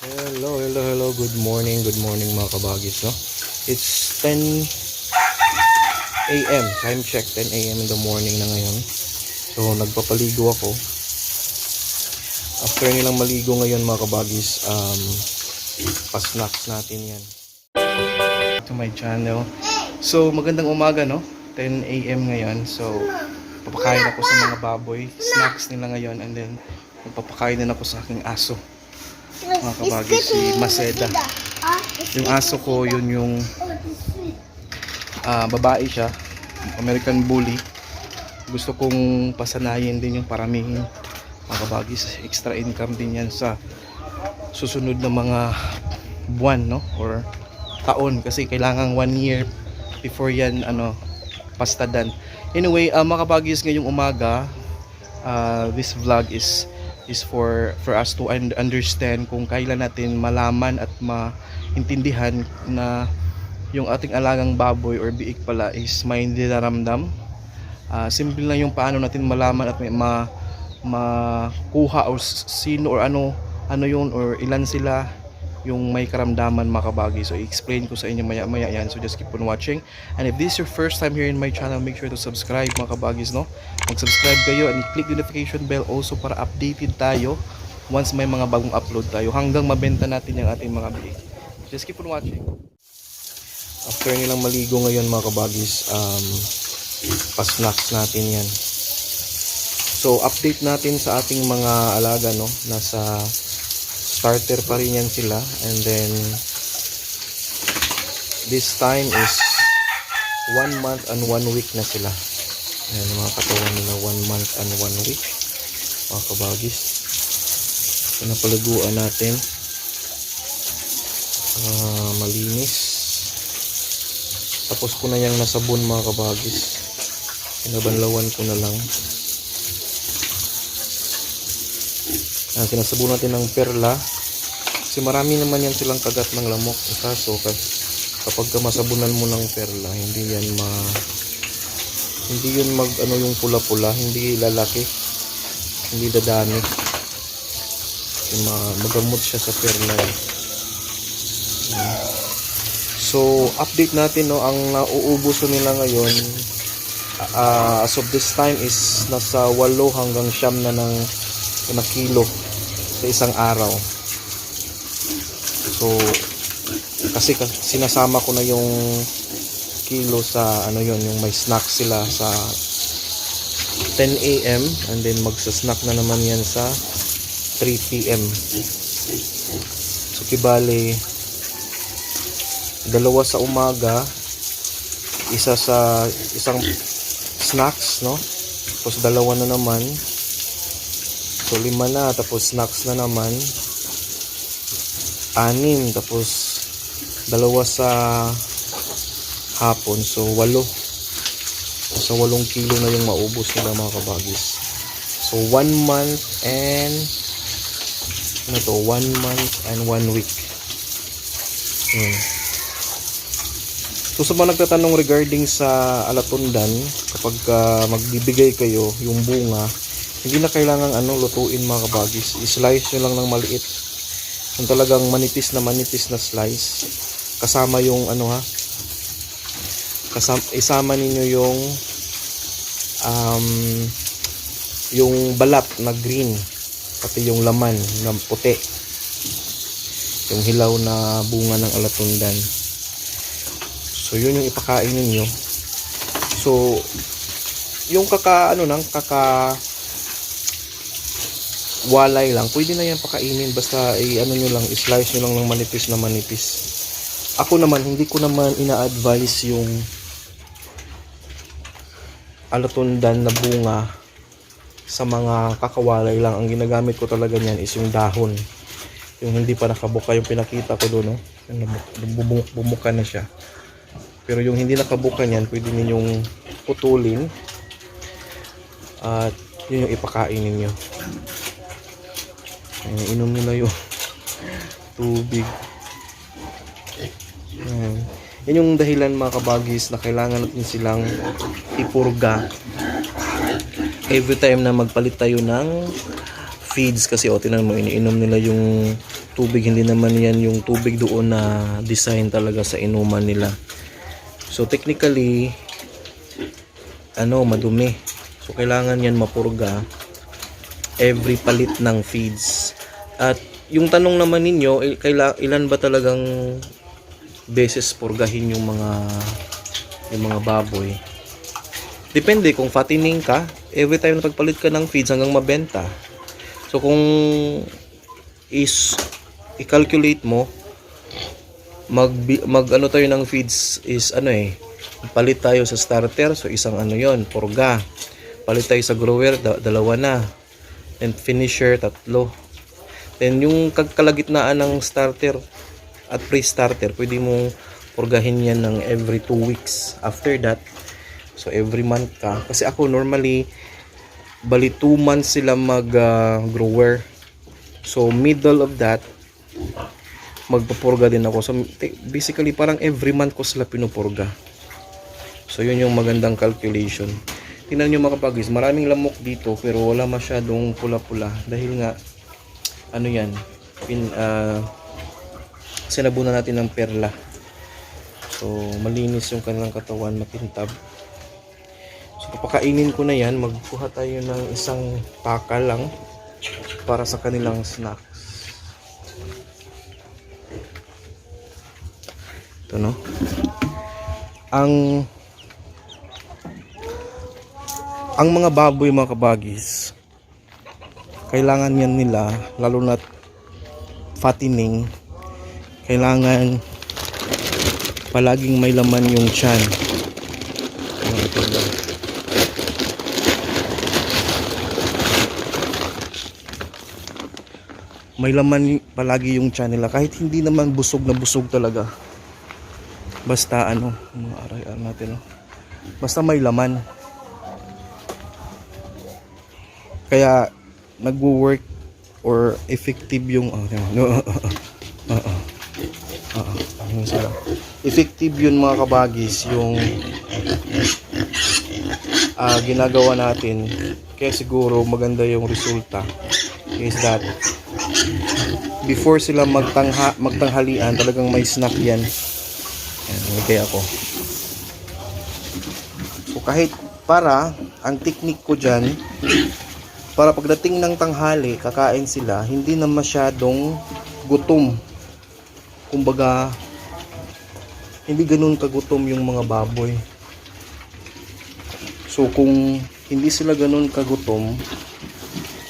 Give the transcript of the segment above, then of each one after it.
Hello. Good morning mga kabagis, no? It's 10 a.m. Time check, 10 a.m. in the morning na ngayon. So, nagpapaligo ako. After nilang maligo ngayon mga kabagis, pa-snacks natin yan. To my channel. So, magandang umaga, no? 10 a.m. ngayon. So, papakain ako sa mga baboy. Snacks nila ngayon. And then, magpapakain din ako sa aking aso. Mga kabagis, si Maseda. Yung aso ko, yun yung babae siya, American Bully. Gusto kong pasanayin din yung paramihin, mga kabagis. Extra income din yan sa susunod na mga buwan, no? Or taon, kasi kailangan 1 year before yan pastadan. Anyway, mga kabagis, ngayong umaga, this vlog is for us to understand kung kailan natin malaman at maintindihan na yung ating alagang baboy or biik pala is may niraramdam. Simple lang yung paano natin malaman at may makuha o sino or ano yun or ilan sila yung may karamdaman, mga kabagi. So i-explain ko sa inyo maya yan, so just keep on watching. And if this is your first time here in my channel, make sure to subscribe, mga kabagis, no? Mag-subscribe kayo and click the notification bell also para updated tayo once may mga bagong upload tayo hanggang mabenta natin yung ating mga biik. Just keep on watching. After nilang maligo ngayon, mga kabagis, pa-snacks natin yan. So update natin sa ating mga alaga, no? Nasa starter pa rin yan sila, and then this time is 1 month and 1 week na sila. Ayan, mga katawan nila, 1 month and 1 week, mga kabagis. So napalaguan natin, malinis. Tapos ko na yung nasabon, mga kabagis. Pinabanlawan ko na lang. Sinasabon natin ng perla kasi marami naman yan silang kagat ng lamok. Kaso kapag masabunan mo ng perla, hindi yun yung pula-pula, hindi lalaki, hindi dadami. Magamot siya sa perla. So update natin, no, ang nauubuso nila ngayon as of this time is nasa 8 hanggang 9 na kilo sa isang araw. So kasi sinasama ko na yung kilo sa yung may snack sila sa 10 a.m. and then magsa-snack na naman yan sa 3 p.m. So kibali 2 sa umaga, isa sa isang snacks, no? Tapos 2 na naman. So 5 na, tapos snacks na naman 6, tapos 2 sa hapon. So 8. So 8 kilo na yung maubos nila, mga kabagis. So 1 month and 1 month and 1 week. So sa mga nagtatanong regarding sa alatundan, kapag magbibigay kayo yung bunga, hindi na kailangang lutuin, mga kabagis. I-slice nyo lang ng maliit. Yung talagang manipis na slice. Kasama yung isama ninyo yung balat na green, pati yung laman na puti, yung hilaw na bunga ng alatundan. So yun yung ipakain ninyo. So yung walay lang, pwede na yan pakainin, basta nyo lang, i-slice nyo lang ng manipis na manipis. Ako naman, hindi ko naman ina-advise yung alatundan na bunga sa mga kakawalay lang. Ang ginagamit ko talaga niyan is yung dahon, yung hindi pa nakabuka, yung pinakita ko doon, no? Bumuka na siya. Pero yung hindi nakabuka niyan, pwede ninyong putulin at yun yung ipakain ninyo. Inom nila yung tubig. Yan yung dahilan, mga kabagis, na kailangan natin silang ipurga every time na magpalit tayo ng feeds. Kasi tinan mo, iniinom nila yung tubig, hindi naman yan yung tubig doon na design talaga sa inuman nila. So technically madumi. So kailangan yan mapurga every palit ng feeds. At yung tanong naman ninyo, ilan ba talagang beses purgahin yung mga baboy? Depende kung fattening ka, every time na pagpalit ka ng feeds hanggang mabenta. So kung i-calculate mo, tayo ng feeds is palit tayo sa starter, so isang yon, purga. Palit tayo sa grower, dalawa na. And finisher, 3. Then yung kalagitnaan ng starter at pre-starter, pwede mong purgahin yan ng every 2 weeks. After that, so every month ka. Kasi ako normally, bali 2 months sila mag-grower. So middle of that, magpapurga din ako. So basically parang every month ko sila pinupurga. So yun yung magandang calculation. Tingnan nyo mga kapagis, maraming lamok dito pero wala masyadong pula-pula. Dahil nga, sinabunan natin ng perla. So malinis yung kanilang katawan, makintab. So papakainin ko na yan, magkuha tayo ng isang paka lang para sa kanilang snacks. Ito no. Ang mga baboy mga kabagis, kailangan yan nila, lalo na fattening, kailangan palaging may laman yung tiyan. May laman palagi yung tiyan nila, kahit hindi naman busog na busog talaga. Basta mga aray natin, basta may laman. Kaya nagwo-work or effective yung effective yun mga kabagis, yung ginagawa natin. Kaya siguro maganda yung resulta is that before sila magtanghalian, talagang may snack yan. Kaya ako, so kahit ang technique ko dyan, para pagdating ng tanghali, kakain sila, hindi na masyadong gutom. Kumbaga, hindi ganun kagutom yung mga baboy. So kung hindi sila ganun kagutom,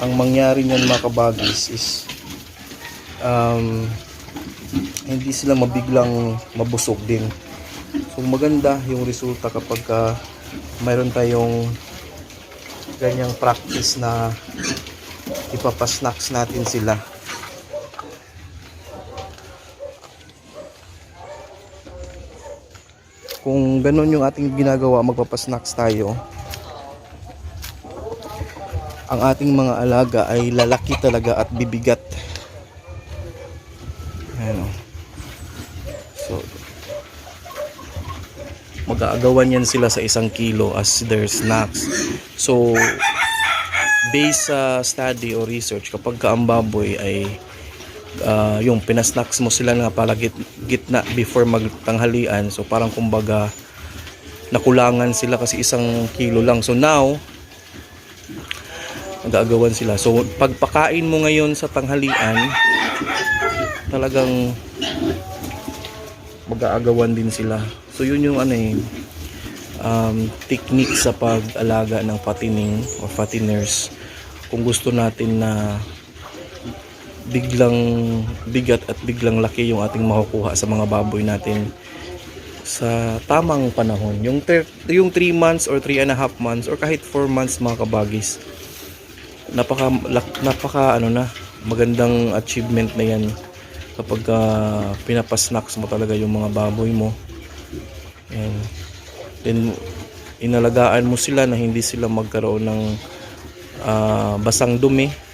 ang mangyari niyan mga kabagis is hindi sila mabiglang mabusog din. So maganda yung resulta kapag mayroon tayong ganyang practice na ipapasnacks natin sila. Kung ganun yung ating ginagawa, magpapasnacks tayo, ang ating mga alaga ay lalaki talaga at bibigat. So mag-aagawan yan sila sa 1 kilo as their snacks. So based sa study o research, kapag ang baboy ay yung pinasnacks mo sila na gitna before magtanghalian, so parang kumbaga nakulangan sila kasi 1 kilo lang. So now mag-aagawan sila. So pagpakain mo ngayon sa tanghalian, talagang mag-aagawan din sila. So yun yung technique sa pag-alaga ng fattening or fatteners. Kung gusto natin na biglang bigat at biglang laki yung ating makukuha sa mga baboy natin sa tamang panahon, yung 3 months or 3.5 months or kahit 4 months mga kabagis, napaka magandang achievement na yan kapag pinapasnacks mo talaga yung mga baboy mo. And then inalagaan mo sila na hindi sila magkaroon ng basang dumi.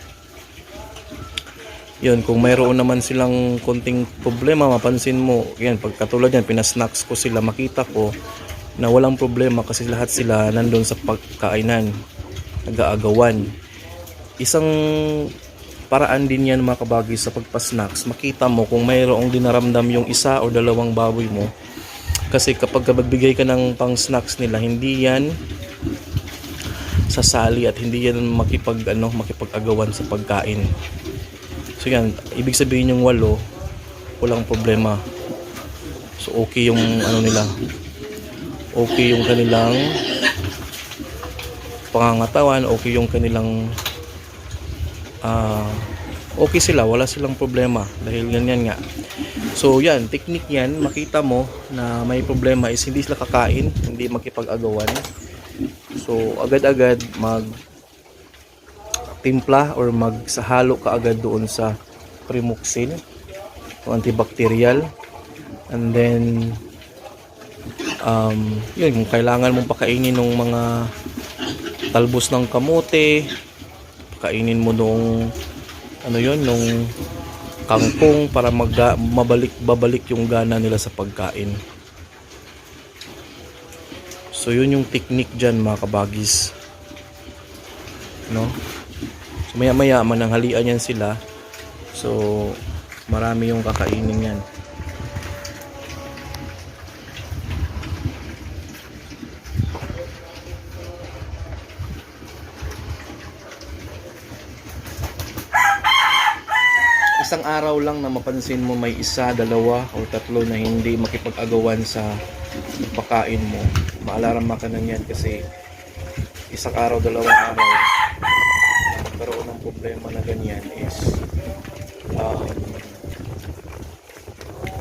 Yun, kung mayroon naman silang konting problema, mapansin mo, yan, pag katulad yan, pinasnacks ko sila, makita ko na walang problema kasi lahat sila nandun sa pagkainan, nag-aagawan. Isang paraan din yan mga kabagis sa pagpa-snacks. Makita mo kung mayroong dinaramdam yung isa o dalawang baboy mo. Kasi kapag magbigay ka ng pang snacks nila, hindi yan sasali at hindi yan makipag-agawan sa pagkain. So yan, ibig sabihin yung 8, walang problema. So okay yung nila. Okay yung kanilang pangangatawan, okay yung kanilang okay sila, wala silang problema dahil ganyan nga. So yan, technique yan, makita mo na may problema is hindi sila kakain, hindi makipag-agawan. So agad-agad timpla or magsahalo ka agad doon sa Primoxin o antibacterial, and then yun, kung kailangan mong pakainin ng mga talbos ng kamote, pakainin mo nung nung kangkong para babalik yung gana nila sa pagkain. So yun yung technique dyan mga kabagis, no? So maya mananghalian yan sila, so marami yung kakainin yan. Isang araw lang na mapansin mo may 1, 2 o 3 na hindi makipag-agawan sa pagkain mo, maalarma ka na yan, kasi isang araw, 2 araw magkaroon ng problema na ganyan is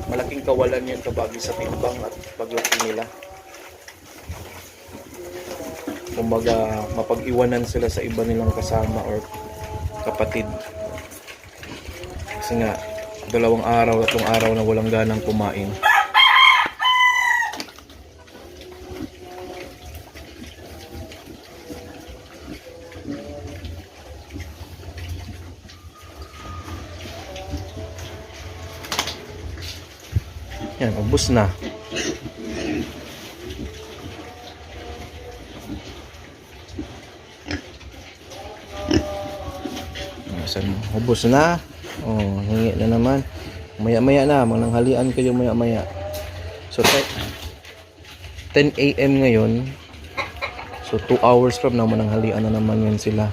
malaking kawalan yan kabagi sa timbang at paglaki nila. Kumbaga mapag-iwanan sila sa iba nilang kasama or kapatid. Kasi nga 2 araw, 3 araw na walang ganang kumain. Yan, ubos na. Ubos na. Oh, hingi na naman. Maya-maya na, mananghalian kayo maya-maya. So 10 AM ngayon. So 2 hours from now mananghalian na naman yan sila.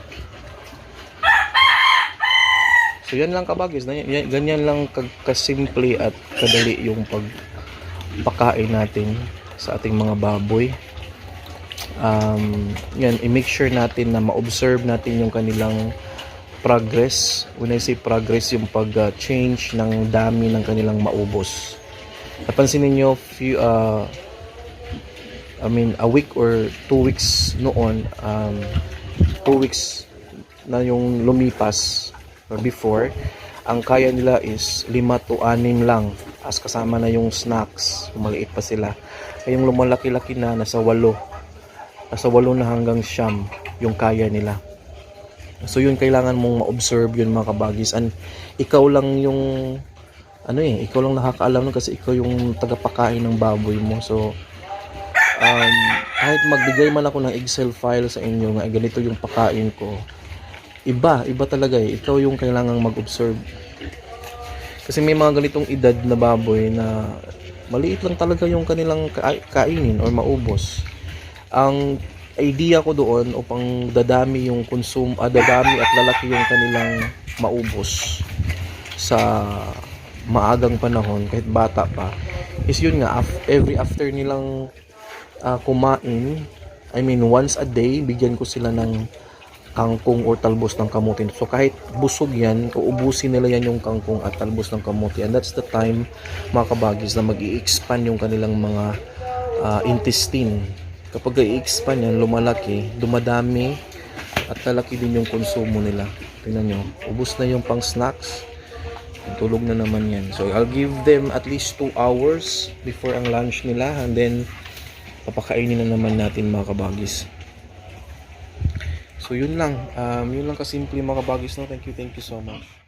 So yan lang kabagis, ganyan lang kasimple at kadali yung pagpakain natin sa ating mga baboy. Yan, i-make sure natin na ma-observe natin yung kanilang progress. When I say progress, yung pag-change ng dami ng kanilang maubos. Napansin niyo a week or 2 weeks noon, 2 weeks na yung lumipas or before, ang kaya nila is 5 to 6 lang, as kasama na yung snacks, maliit pa sila. Yung lumalaki-laki na, nasa 8 na hanggang 9 yung kaya nila. So yun, kailangan mong ma-observe yun mga kabagis, and ikaw lang yung ikaw lang nakakaalam nun kasi ikaw yung tagapakain ng baboy mo. So kahit magbigay man ako ng Excel file sa inyo nga ganito yung pakain ko, iba talaga ikaw yung kailangang mag-observe. Kasi may mga ganitong edad na baboy na maliit lang talaga yung kanilang kainin or maubos. Ang idea ko doon upang dadami yung dadami at lalaki yung kanilang maubos sa maagang panahon kahit bata pa, is yun nga, after nilang kumain, once a day, bigyan ko sila ng kangkong or talbos ng kamote. So kahit busog yan, uubusin nila yan yung kangkong at talbos ng kamote, and that's the time mga kabagis na mag-i-expand yung kanilang mga intestine. Kapag i-expand yan, lumalaki, dumadami at lalaki din yung konsumo nila. Tingnan nyo, ubos na yung pang snacks, tulog na naman yan. So I'll give them at least 2 hours before ang lunch nila, and then papakainin na naman natin mga kabagis. So yun lang kasimple mga kabagis, no? Thank you so much.